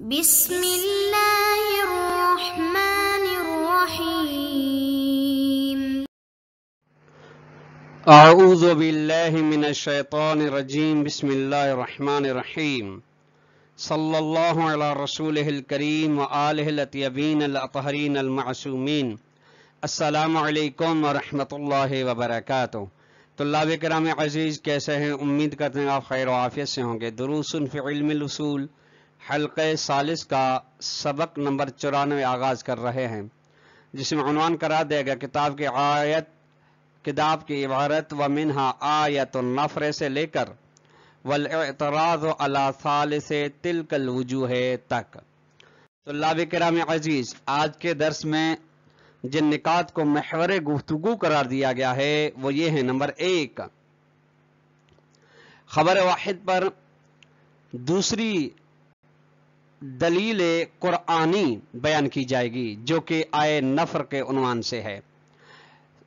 بسم اللہ الرحمن الرحیم اعوذ باللہ من الشیطان الرجیم بسم اللہ الرحمن الرحیم صلی اللہ علی رسولہ الکریم وآلہ الاطیبین الاطہرین المعصومین السلام علیکم ورحمۃ اللہ وبرکاتہ۔ طلاب کرام عزیز، کیسے ہیں؟ امید کرتے ہیں آپ خیر و عافیت سے ہوں گے۔ دروس فی علم الاصول حلقہ ثالث کا سبق نمبر 94 آغاز کر رہے ہیں، جس میں عنوان قرار دے گا کتاب کی عبارت ومنہا آیت النفر سے لے کر والاعتراض علی ثالث تلک الوجوہ تک۔ طلاب کرام عزیز، آج کے درس میں جن نکات کو محور گفتگو قرار دیا گیا ہے وہ یہ ہیں۔ نمبر 1، خبر واحد پر دوسری دلیل قرآنی بیان کی جائے گی جو کہ آئے نفر کے عنوان سے ہے۔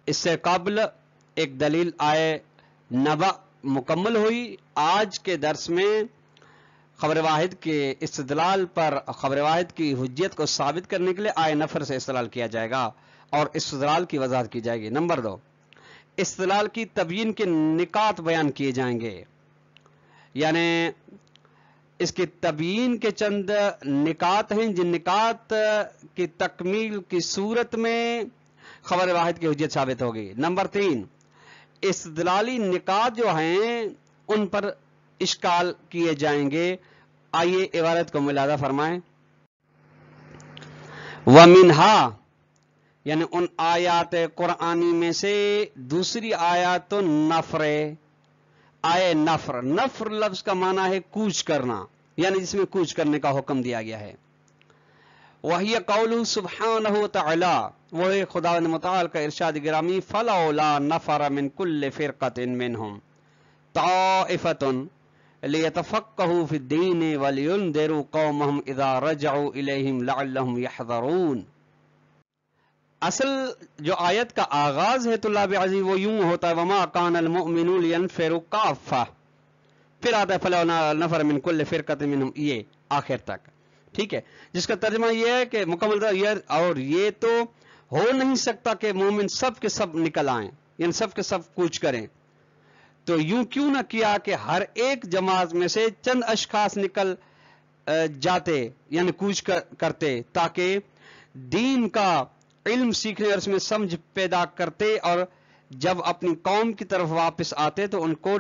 اس سے قبل ایک دلیل آئے نبع مکمل ہوئی۔ آج کے درس میں خبر واحد کے استدلال پر خبر واحد کی حجیت کو ثابت کرنے کے لیے آئے نفر سے استدلال کیا جائے گا اور استدلال کی وضاحت کی جائے گی۔ نمبر 2، استدلال کی تبیین کے نکات بیان کیے جائیں گے، یعنی اس کی تبیین کے چند نکات ہیں جن نکات کی تکمیل کی صورت میں خبر واحد کی حجیت ثابت ہوگی۔ نمبر 3، استدلالی نکات جو ہیں ان پر اشکال کیے جائیں گے۔ آئیے عبارت کو ملاحظہ فرمائیں۔ وَمِنْہا یعنی ان آیات قرآنی میں سے دوسری آیات النفر، آئے نفر۔ نفر لفظ کا معنی ہے کوچ کرنا، یعنی جس میں کوچ کرنے کا حکم دیا گیا ہے۔ وَهِيَ قَوْلُهُ سُبْحَانَهُ وَتَعَالَى، وہ خداوند متعال کا ارشاد گرامی فَلَوْلَا نَفَرَ مِنْ كُلِّ فِرْقَةٍ مِّنْهُمْ طَائِفَةٌ لِيَتَفَقَّهُوا فِي الدِّينِ وَلِيُنذِرُوا قَوْمَهُمْ إِذَا رَجَعُوا إِلَيْهِمْ لَعَلَّهُمْ يَحْذَرُونَ۔ اصل جو آیت کا آغاز ہے طلاب عزیز وہ یوں ہوتا ہے وَمَا كَانَ الْمُؤْمِنُونَ لِيَنْفِرُوا كَافَّةً، پھر آتا ہے فَلَوْلَا نَفَرَ مِنْ كُلِّ فِرْقَةٍ مِّنْهُمْ، یہ آخر تک، ٹھیک ہے، جس کا ترجمہ یہ ہے کہ مکمل اور یہ تو ہو نہیں سکتا کہ مومن سب کے سب نکل آئیں، یعنی سب کے سب کوچ کریں، تو یوں کیوں نہ کیا کہ ہر ایک جماعت میں سے چند اشخاص نکل جاتے، یعنی کوچ کرتے، تاکہ دین کا علم سیکھنے اور اس میں سمجھ پیدا کرتے، اور جب اپنی قوم کی طرف واپس آتے تو ان کو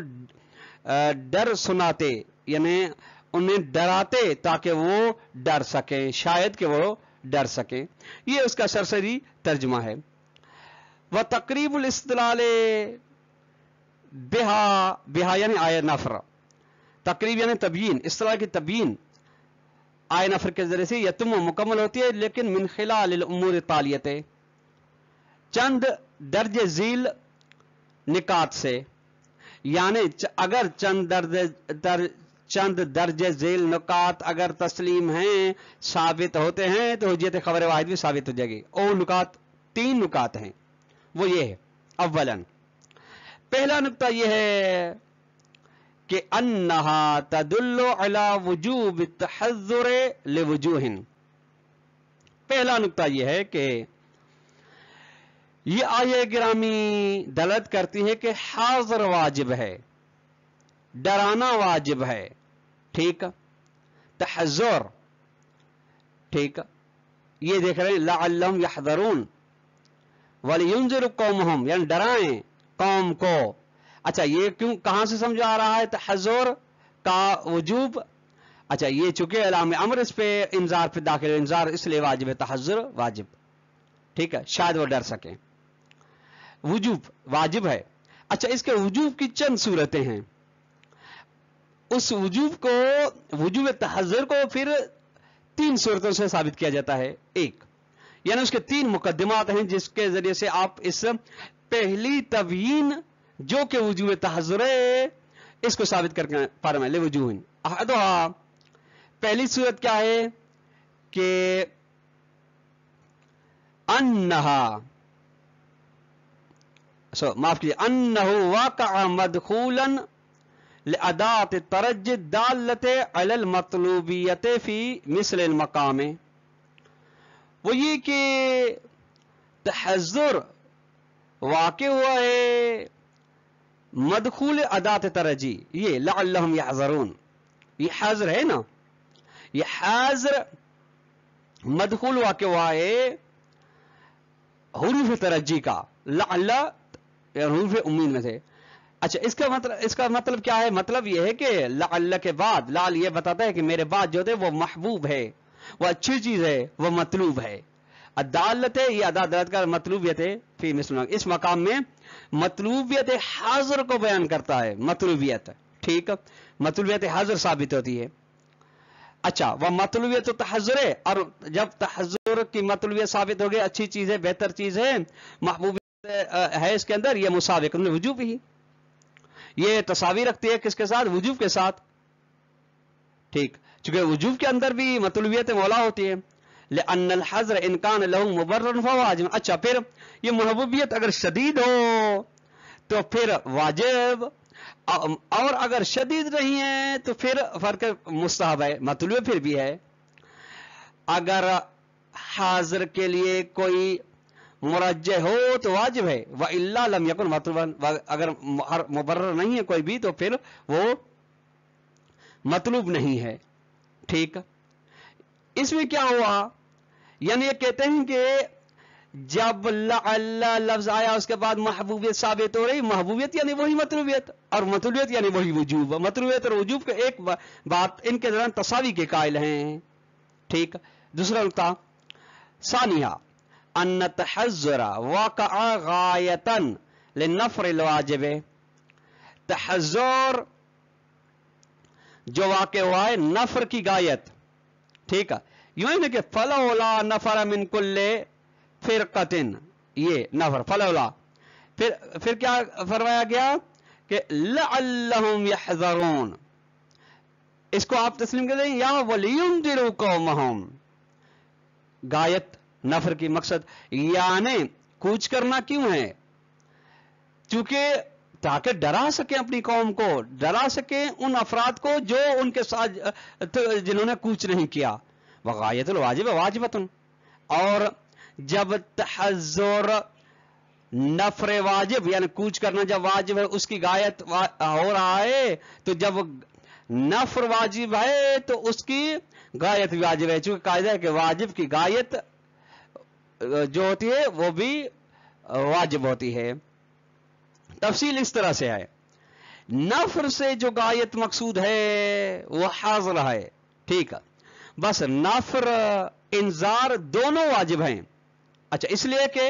ڈر سناتے، یعنی انہیں ڈراتے تاکہ وہ ڈر سکیں، شاید کہ وہ ڈر سکیں۔ یہ اس کا سرسری ترجمہ ہے۔ وَتَقْرِيبُ الْإِسْتِدْلَالِ بِهَا یعنی آئے نفر، تقریب یعنی تبیین، استدلال کی تبیین آئے نفر کے ذریعے سے یتم مکمل ہوتی ہے، لیکن من خلال الامور التالیہ، چند درج ذیل نکات سے، یعنی اگر چند درج ذیل نکات اگر تسلیم ہیں، ثابت ہوتے ہیں، تو حجیت خبر واحد بھی ثابت ہو جائے گی۔ اور نکات 3 نکات ہیں، وہ یہ ہے۔ اولاً پہلا نکتہ یہ ہے کہ انہا تدل علی وجوب التحذر لوجوہ، پہلا نکتہ یہ ہے کہ یہ آیہ گرامی دلالت کرتی ہے کہ حاضر واجب ہے، ڈرانا واجب ہے، ٹھیک، تحذر، ٹھیک، یہ دیکھ رہے ہیں لعلہم یحذرون، وَلِيُنذِرُوا قَوْمَهُمْ یعنی ڈرائیں قوم کو۔ اچھا یہ کیوں کہاں سے سمجھ آ رہا ہے تحذر کا وجوب؟ اچھا یہ چونکہ علام امر اس پہ انذار پہ داخل ہے، انذار اس لیے واجب ہے، تحذر واجب، ٹھیک ہے، شاید وہ ڈر سکیں، وجوب واجب ہے۔ اچھا اس کے وجوب کی چند صورتیں ہیں، اس وجوب تحذر کو پھر 3 صورتوں سے ثابت کیا جاتا ہے۔ ایک یعنی اس کے 3 مقدمات ہیں جس کے ذریعے سے آپ اس پہلی تبیین جو کہ وجوب تحذر ہے اس کو ثابت کر کے پارمائیں لے وجوہ۔ احدھا پہلی صورت کیا ہے کہ انہو واقع مدخولا लअदात तरज्जी दालत अलल मतलूबियत फी मिसल मकाम, वो ये कि तहज़्ज़ुर वाक़े हुआ है मदखूल अदात तरजी, ये लअल्लहुम यहज़रून, ये हाज़िर है ना, ये हाज़िर मदखूल वाक़े हुआ है हुरूफ तरज्जी का, लअल्ला हुरूफ उम्मीद में थे। अच्छा, इसका मतलब क्या है? मतलब यह है कि लअल्ला के बाद लाल ये बताता है कि मेरे बाद जो थे वो महबूब है, वो अच्छी चीज है, वो मतलूब है। अदालत है, ये अदालत का मतलूबियत है फी मिसल, इस मकाम में मतलूबियत हाजिर को बयान करता है। मतलूबियत, ठीक, मतलूबियत हाजिर साबित होती है। अच्छा, वह मतलूबियत तो तहज़्ज़ुर है, और जब तहज़्ज़ुर की मतलूबियत साबित हो गई, अच्छी चीज है, बेहतर चीज है, महबूबियत है इसके अंदर, यह मुसाबिक वजूब ही, ये तसावी रखती है किसके साथ? वजूब के साथ, ठीक, चूंकि वजूब के अंदर भी मतलूबियत मौला होती है। लिअन्नल हज़्र इन कान लहू मुबर्ररन फवाजिब। अच्छा, फिर ये महबूबियत अगर शदीद हो तो फिर वाजिब, और अगर शदीद नहीं है तो फिर फर्क मुस्तहब है, मतलूब फिर भी है। अगर हाजिर के लिए कोई मुरज्जे हो तो वाजिब है, व इल्ला लम यकुन मतलूबन, अगर मुबर्रर नहीं है कोई भी तो फिर वो मतलूब नहीं है, ठीक। इसमें क्या हुआ? यानी ये कहते हैं कि जब लअल्ला लफ्ज आया उसके बाद महबूबियत साबित हो रही, महबूबियत यानी वही मतलूबियत, और मतलूबियत यानी वही वजूब। मतलूबियत और वजूब के एक बात इनके दौरान तसावी के कायल हैं, ठीक। दूसरा नुक्ता, सानिया अन्न तहज़्ज़ुरा वाक़अ गायतन लिनफ़्रिल वाजिब, तहज़्ज़ुर जो वाक़े हुआ है नफर की गायत, ठीक है, यूं ही ना कि फलौला नफर मिन कुल्ले फिरकतिन, ये नफर फलौला, फिर क्या फरमाया गया कि लअल्लहुम यहज़रून, इसको आप तस्लीम कर दें, या वलियुंदिरू कौमहुम, गायत नफर की मकसद यानी कूच करना क्यों है? क्योंकि ताकि डरा सके अपनी कौम को, डरा सके उन अफराद को जो उनके साथ जिन्होंने कूच नहीं किया। वगायतुल वाजिब वाजिबतुन, और जब तहज़्ज़ुर नफर वाजिब यानी कूच करना जब वाजिब है, उसकी गायत हो रहा है, तो जब नफर वाजिब है तो उसकी गायत भी वाजिब है, चूंकि कायदा है कि वाजिब की गायत जो होती है वो भी वाजिब होती है। तफसील इस तरह से है, नफर से जो गायत मकसूद है वो हाज़िर है, ठीक है, बस नफर इंजार दोनों वाजिब हैं। अच्छा, इसलिए कि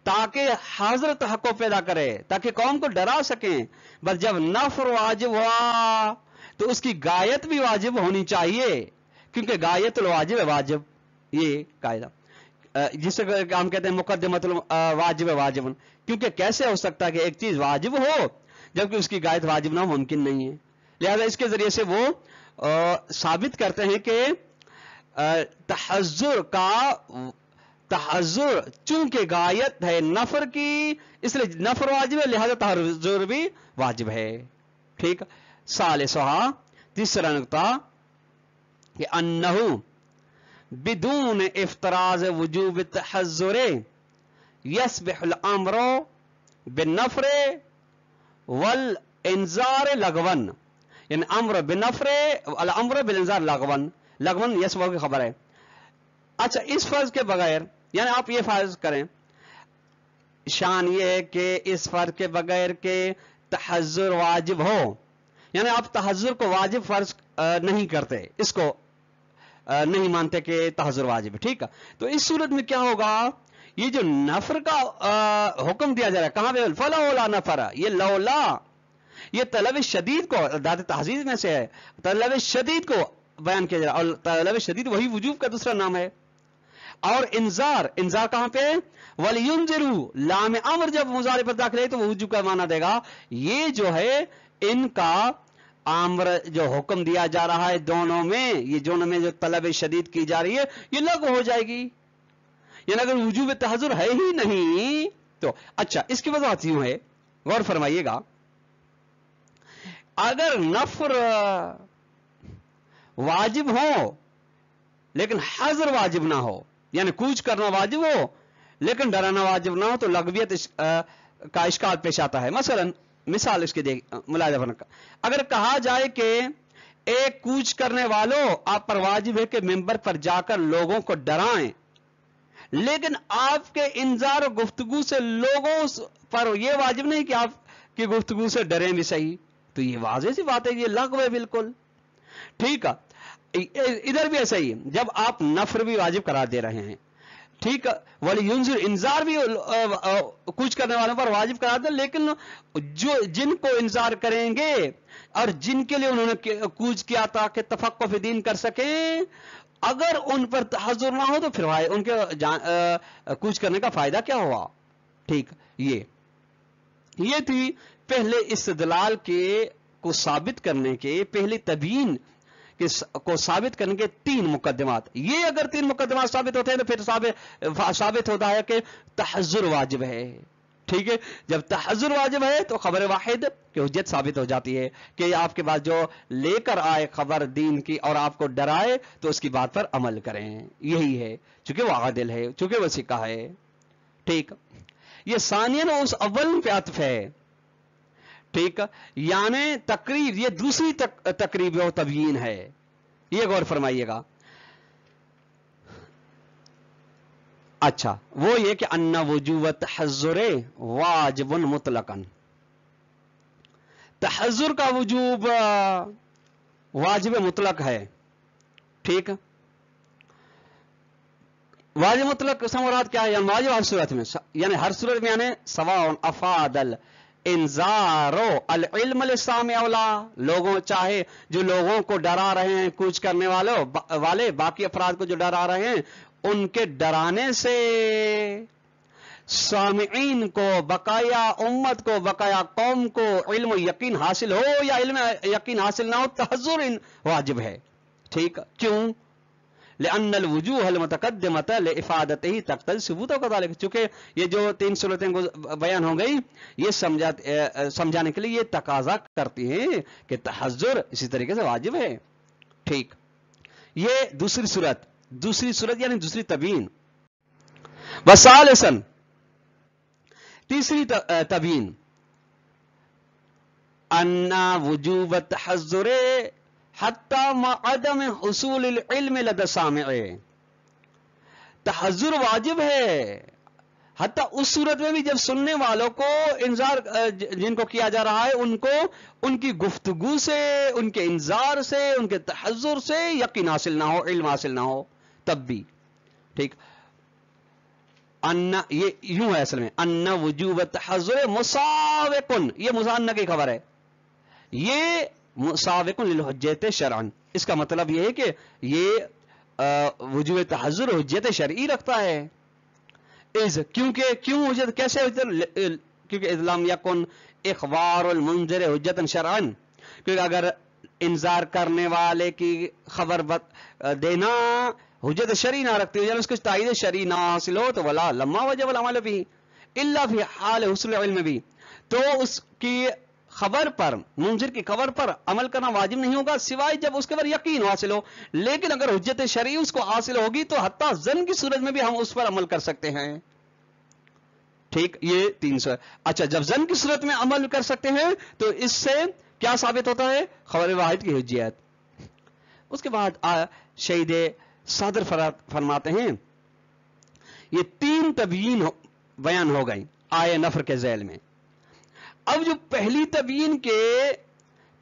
ताकि हाज़िर तहक्कुक पैदा करे, ताकि कौम को डरा सकें, बस जब नफर वाजिब हुआ तो उसकी गायत भी वाजिब होनी चाहिए, क्योंकि गायत वाजिब है वाजिब, ये कायदा जिसे हम कहते हैं मुकद्दमतुल वाजिब वाजिबन, क्योंकि कैसे हो सकता है कि एक चीज वाजिब हो जबकि उसकी गायत वाजिब ना हो, मुमकिन नहीं है। लिहाजा इसके जरिए से वो साबित करते हैं कि तहज़्ज़ुर चूंकि गायत है नफर की, इसलिए नफर वाजिब है, लिहाजा तहज़्ज़ुर भी वाजिब है, ठीक। सालिसहा, तीसरा नुक्ता कि अन्नहु बिदून इफ्तराज वजूब तहज़्ज़ुर यस्बिहुल अम्रु बिन्नफ़्र वल इंजार लगवन, यानी अम्र बिन्नफ़्र वल अम्र बिल इंजार लगवन, लगवन यस्बहु की खबर है। अच्छा, इस फर्ज के बगैर, यानी आप ये फर्ज करें, शान ये है कि इस फर्ज के बगैर के तहज़्ज़ुर वाजिब हो, यानी आप तहज़्ज़ुर को वाजिब फर्ज नहीं करते, इसको नहीं मानते कि तहज़्ज़ुर वाजिब है, ठीक है। तो इस सूरत में क्या होगा, ये जो नफर का हुक्म दिया जा रहा है, कहां पे फलौला नफर, ये लौला, ये तलब शदीद को दाद तहज़ीज़ में से है, तलब शदीद को बयान किया जा रहा है, और तलब शदीद वही वजूब का दूसरा नाम है। और इंजार, इंजार कहां पे? वलियुंज़िरू, लाम अमर जब मुज़ारे पर दाखिल है तो वो वजूब का माना देगा। ये जो है इनका आमर जो हुक्म दिया जा रहा है दोनों में, ये दोनों में जो तलब शदीद की जा रही है ये लागू हो जाएगी, यानी अगर वजूब तहज़्ज़ुर है ही नहीं तो। अच्छा, इसकी वजह यूं है, गौर फरमाइएगा, अगर नफर वाजिब हो लेकिन हजर वाजिब ना हो, यानी कूच करना वाजिब हो लेकिन डराना वाजिब ना हो, तो लगवियत का इश्काल पेश आता है। मसलन मिसाल इसके मुलाजा का, अगर कहा जाए कि एक कूच करने वालों, आप पर वाजिब है कि मिंबर पर जाकर लोगों को डराएं, लेकिन आपके इंजार और गुफ्तगू से लोगों पर यह वाजिब नहीं कि आपकी गुफ्तगू से डरें भी सही, तो ये वाज़ेह सी बात है, ये लग़्व है बिल्कुल। ठीक है, इधर भी ऐसा ही है, जब आप नफर भी वाजिब करार दे रहे हैं, ठीक है, वाली युंजुर इंजार भी कुछ करने वालों पर वाजिब करा दे, लेकिन जो जिनको इंजार करेंगे और जिनके लिए उन्होंने कूच किया ताकि तफक्कुह फी दीन कर सकें, अगर उन पर तहज़्ज़ुर ना हो तो फिर उनके कूच करने का फायदा क्या हुआ। ठीक, ये थी पहले इस्तिदलाल के को साबित करने के, पहली तबीन को साबित करने के 3 मुकदमात। ये अगर 3 मुकदमात साबित होते हैं तो फिर साबित होता है कि तहज़्ज़ुर वाजिब है। ठीक है, जब तहज़्ज़ुर वाजिब है तो खबर वाहिद की हुज्जत साबित हो जाती है कि आपके पास जो लेकर आए खबर दीन की और आपको डराए तो उसकी बात पर अमल करें, यही है, चूंकि वो आदिल है, चूंकि वो सिक्का है। ठीक, ये सानियन उस अव्वल पे अत्फ है। ठीक, यानी तकरीब, ये दूसरी तकरीब और तबयीन है, ये गौर फरमाइएगा। अच्छा, वो ये कि अन्ना वजूब तहज़्ज़ुरे वाजिबुन मुतलकन, तहज़्ज़ुर का वजूब वाजिब मुतलक है। ठीक, वाजिब मुतलक से मुराद क्या है? यानी वाजिब हर सूरत में, यानी हर सूरत में, यानी सवाउन अफादल इंजारो अल इल्म लिस्सामी औला, लोगों चाहे जो लोगों को डरा रहे हैं कूच करने वाले बाकी अफराद को जो डरा रहे हैं, उनके डराने से सामिईन को, बकाया उम्मत को, बकाया कौम को इल्म यकीन हासिल हो या इल्म यकीन हासिल ना हो, तहज़्ज़ुर वाजिब है। ठीक, क्यों? लिअन्नल वजूहल मुतक़द्दिमत लिइफ़ादतिही तक़्तज़ी सुबूतहु कज़ालिक, चूंकि ये जो 3 सूरतें बयान हो गई, ये समझाने के लिए ये तकाजा करती हैं कि तहज़्ज़ुर इसी तरीके से वाजिब है। ठीक, ये दूसरी सूरत यानी दूसरी तबीन। वसालिसन, तीसरी तबीन, अन्ना वजूब तहज़्ज़ुरे हत्ता मअदम हुसूल इल्म लद सामिअ, तहज़्ज़ुर वाजिब है हत्ता उस सूरत में भी जब सुनने वालों को इंजार जिनको किया जा रहा है, उनको उनकी गुफ्तगू से, उनके इंजार से, उनके तहज़्ज़ुर से यकीन हासिल ना हो, इल्म हासिल ना हो, तब भी। ठीक, अन्ना, ये यूं है असल में, अन्ना वजूब तहज़्ज़ुर मुसाविकुन, ये मुज़न्ना की खबर है, ये मुसाविकुन लिल हुज्जत शरअन, इसका मतलब ये है कि ये वजूब तहज़्ज़ुर हुज्जत शरई रखता है। क्यों हुज्जत, कैसे हुज्जत? क्योंकि इज़लाम यकुन इख़बारुल मुंज़िर हुज्जतन शरअन, क्योंकि अगर इंजार करने वाले की खबर देना हुज्जत शरई ना रखती हो, यानी उसको तायीद शरई ना हासिल हो, तो वला लम्मा वजब अमल भी इल्ला फी हाल हुस्नुल इल्म भी, तो उसकी खबर पर, मुंजिर की खबर पर अमल करना वाजिब नहीं होगा सिवाय जब उसके पर यकीन हासिल हो। लेकिन अगर हुज्जत शरई उसको हासिल होगी तो हत्ता ज़न की सूरत में भी हम उस पर अमल कर सकते हैं। ठीक, ये 300। अच्छा, जब ज़न की सूरत में अमल कर सकते हैं तो इससे क्या साबित होता है? खबर वाहिद की हुज्जियत। उसके बाद शहीद सदर फरमाते हैं, ये 3 तबयीन बयान हो गई आए नफर के ज़ैल में। अब जो पहली तबयीन के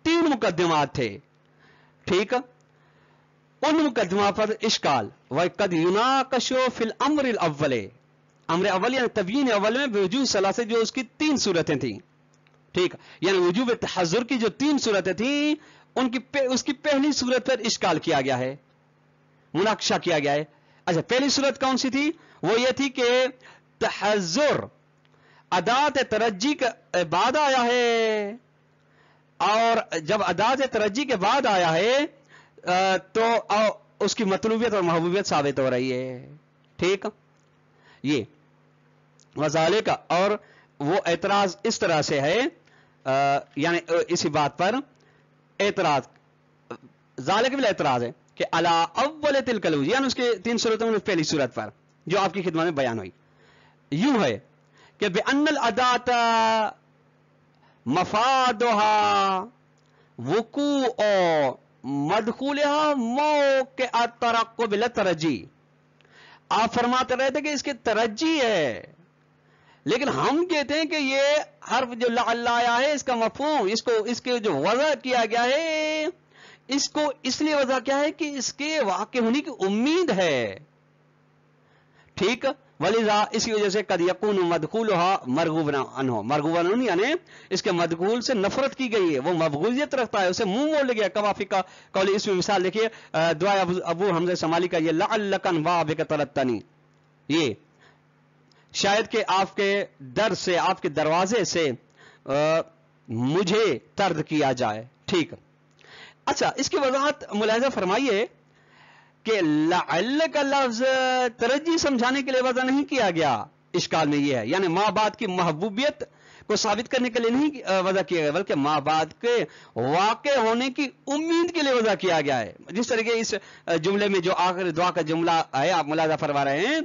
3 मुकद्दमात थे, ठीक, उन मुकद्दमा पर इश्काल व कद युनाकशो फिल अम्र अव्वले, अम्र अव्वल यानी तबयीन अव्वल में वजूब सलासे, जो उसकी 3 सूरतें थी। ठीक, यानी वजूब तहज़्ज़ुर की जो 3 सूरतें थी, उसकी पहली सूरत पर इश्काल किया गया है, मुनाकशा किया गया है। अच्छा, पहली सूरत कौन सी थी? वो ये थी कि तहज़्ज़ुर अदात तरज्जी के बाद आया है, और जब अदात तरज्जी के बाद आया है तो उसकी मतलूबियत और महबूबियत साबित हो रही है। ठीक, ये वज़ाले का, और वो एतराज इस तरह से है, यानी इसी बात पर एतराज, ज़ालिक बिल एतराज है कि अला अव्वल तिलकल वजूह, यानी उसके 3 सूरतों में पहली सूरत पर जो आपकी खिदमत में बयान हुई, यूं है कि बेअन्नल अदाता मफादुहा वुकूअ मदखुलहा मौक़िअ तरक़्क़ुब बिल तरज्जी। आप फरमाते रहे थे कि इसके तरज्जी है, लेकिन हम कहते हैं कि ये हर्फ जो लअल्ला आया है इसका मफहूम, इसके जो वज़ा किया गया है, इसको इसलिए वज़ा किया है कि इसके वाक़े होने की उम्मीद है। ठीक, वलिज़ा इसी वजह से कद यकून मदखूलहा मरगूबन अन्हु, मरगूबन अन्हु यानी इसके मदखूल से नफरत की गई है, वो मबगूजियत रखता है, उसे मुंह मोड़ गया। कवाफी का कौली, इसमें मिसाल देखिए दुआ अबू हमज़ा समाली का ये लअल्लकन वाबिक तरत्तनी, ये शायद कि आपके दर से, आपके दरवाजे से मुझे तर्द किया जाए। ठीक, अच्छा, इसकी वजाहत मुलाहिजा फरमाइए कि लअल्ल का लफ्ज तरज्जी समझाने के लिए वजह नहीं किया गया, इश्काल में यह है, यानी माँ बाप की महबूबियत को साबित करने के लिए नहीं वजह किया गया, बल्कि माँ बाप के वाक़े होने की उम्मीद के लिए वजह किया गया है। जिस तरीके इस जुमले में जो आखिरी दुआ का जुमला है आप मुलाहिजा फरमा रहे हैं,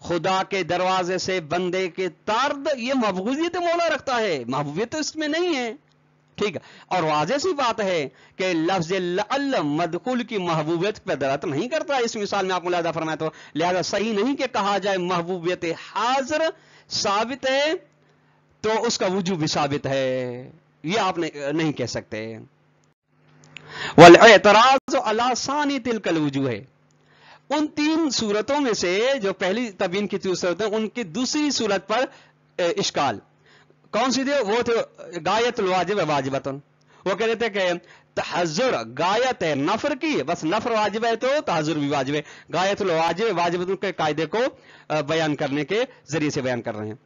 खुदा के दरवाजे से बंदे के तार्द, ये महबूबियत मौला रखता है, महबूबियत तो इसमें नहीं है। ठीक, और वाज़ेह सी बात है कि लफ्ज़ लअल मदखुल की महबूबियत पर दलालत नहीं करता। इस मिसाल में आप मुलाहिजा फरमाए तो लिहाजा सही नहीं कि कहा जाए महबूबियत हाजिर साबित है तो उसका वजूब भी साबित है, ये आप नहीं कह सकते। वल एतराज़ अला सानी तिलकल वजूह है, उन 3 सूरतों में से जो पहली तबीन की 3 सूरतें, उनकी दूसरी सूरत पर इश्काल कौन सी थी? वो थे गायतुल वाजिब वाजिबतन। वो कह रहे थे कि तहज़्ज़ुर गायत है नफर की, बस नफर वाजिब है तो तहज़्ज़ुर भी वाजिब है। गायतुल वाजिब वाजिबतन के कायदे को बयान करने के जरिए से बयान कर रहे हैं।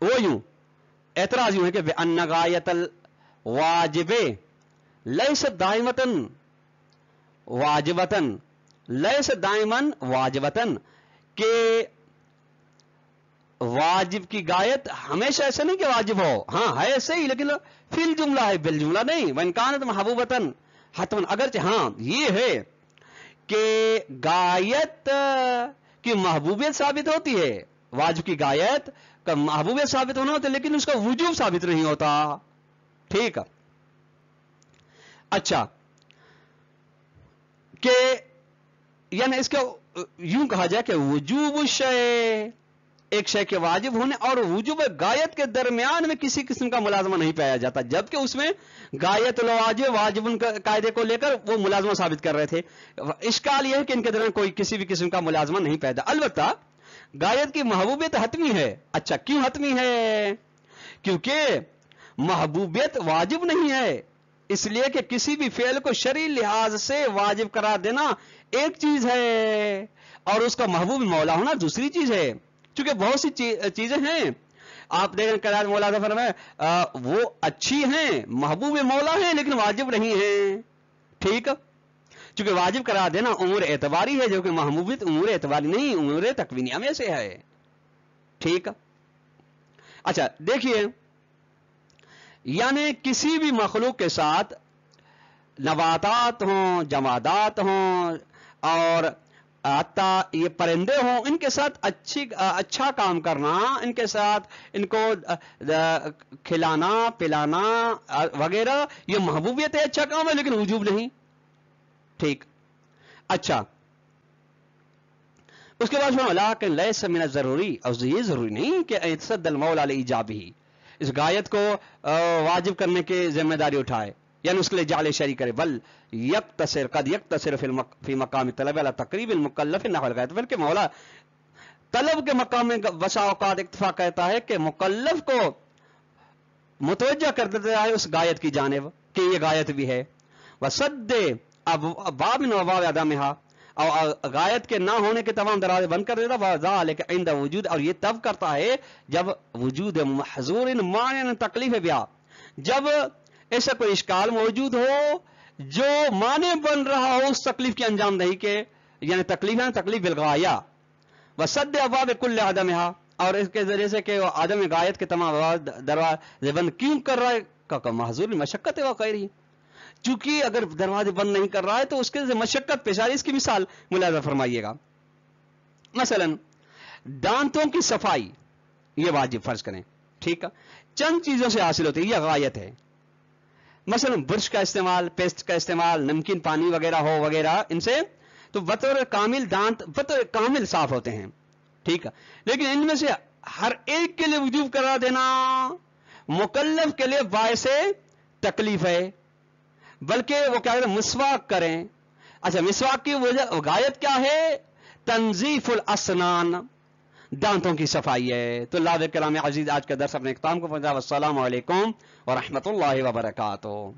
वो यूं एतराज यूं है कि अन्ना गायतल वाजिबे लैस दाइमतन वाजिबतन, लैस दाइमन वाजिबतन, के वाजिब की गायत हमेशा ऐसे नहीं कि वाजिब हो, हाँ है ऐसे ही, लेकिन फिल जुमला है, बिल जुमला नहीं। वन कानत महबूबतन हतमन, अगरचे हाँ ये है कि गायत की महबूबियत साबित होती है, वाजिब की गायत का महबूबियत साबित होना होता है, लेकिन उसका वजूब साबित नहीं होता। ठीक, अच्छा, कि यानी इसका यूं कहा जाए कि वजूब शय, एक शय के वाजिब होने और वजूब गायत के दरमियान में किसी किस्म का मुलाजमा नहीं पाया जाता, जबकि उसमें गायत वाजिब वाजिब कायदे को लेकर वो मुलाजमा साबित कर रहे थे। इश्काल यह है कि इनके दरमियान कोई किसी भी किस्म का मुलाजमा नहीं पैदा। अलबत्ता गायत की महबूबियत हतमी है। अच्छा, क्यों हतमी है? क्योंकि महबूबियत वाजिब नहीं है, इसलिए कि किसी भी फेल को शरई लिहाज से वाजिब करार देना एक चीज है और उसका महबूब मौला होना दूसरी चीज है। क्योंकि बहुत सी चीजें हैं, आप देखें करार मौला दफर में वो अच्छी हैं, महबूब मौला हैं, लेकिन वाजिब नहीं है। ठीक, क्योंकि वाजिब करार देना उमूर एतबारी है, जो कि महबूबियत उमूर एतबारी नहीं, उमूर तकवीनिया में से है। ठीक, अच्छा देखिए, यानी किसी भी मखलूक के साथ नबातात हों, जमादात हों और आता ये परिंदे हों, इनके साथ अच्छा काम करना, इनके साथ इनको खिलाना पिलाना वगैरह, ये महबूबियत है, अच्छा काम है, लेकिन वजूब नहीं। ठीक, अच्छा, उसके बाद कि लैस मिन जरूरी, और ये जरूरी नहीं कि इत्सद्दल मौला इजाबी, इस गायत को वाजिब करने की जिम्मेदारी उठाए, यानी उसके लिए जाले शरी करे, बल यक्तसिर कद यक्तसिर फी मकाम तलब अला तकरीब अल मुकल्लफ नहवल गायत, बल्कि मौला तलब के मकाम में बसा औकात इक्तफा कहता है कि मुकल्लफ को मुतवज्जा कर देता है उस गायत की जानिब कि ये गायत भी है। वसद्दे अब बाब नवाब अदमहा, और गायत के ना होने के तमाम दरवाजे बंद कर देता। वज़ालिक इंद वजूद, और ये तब करता है जब वजूद महज़ूरिन मानिन तकलीफ ब्या, जब ऐसा कोई इश्काल मौजूद हो जो माने बन रहा हो उस तकलीफ की अंजाम दही के, यानी तकलीफ बिलगाया। वसद्दे अबाब कुल्ल अदमहा, और इसके जरिए से कि आदम गायत के तमाम दरवाजे बंद क्यों कर रहा है, का महजूर मशक्कत है वाकई रही, चूंकि अगर दरवाजे बंद नहीं कर रहा है तो उसके से मशक्कत पेश आ रही। इसकी मिसाल मुलाजा फरमाइएगा, मसलन दांतों की सफाई ये वाजिब फर्ज करें, ठीक है, चंद चीजों से हासिल होती है, यह गायत है। मसलन ब्रश का इस्तेमाल, पेस्ट का इस्तेमाल, नमकीन पानी वगैरह हो वगैरह, इनसे तो बतौर कामिल दांत बतौर कामिल साफ होते हैं, ठीक है। लेकिन इनमें से हर एक के लिए वजूब करा देना मुकल्लफ के लिए बायसे तकलीफ है, बल्कि वो क्या कहते हैं मिसवाक करें। अच्छा, मिसवाक की वजह गायत क्या है? तंजीफुल असनान, दांतों की सफाई है। तो लाभ कलाम अजीज आज का दर्स अपने इख्ताम को पहुंचा। अस्सलामु अलैकुम व रहमतुल्लाहि व बरकातुहू।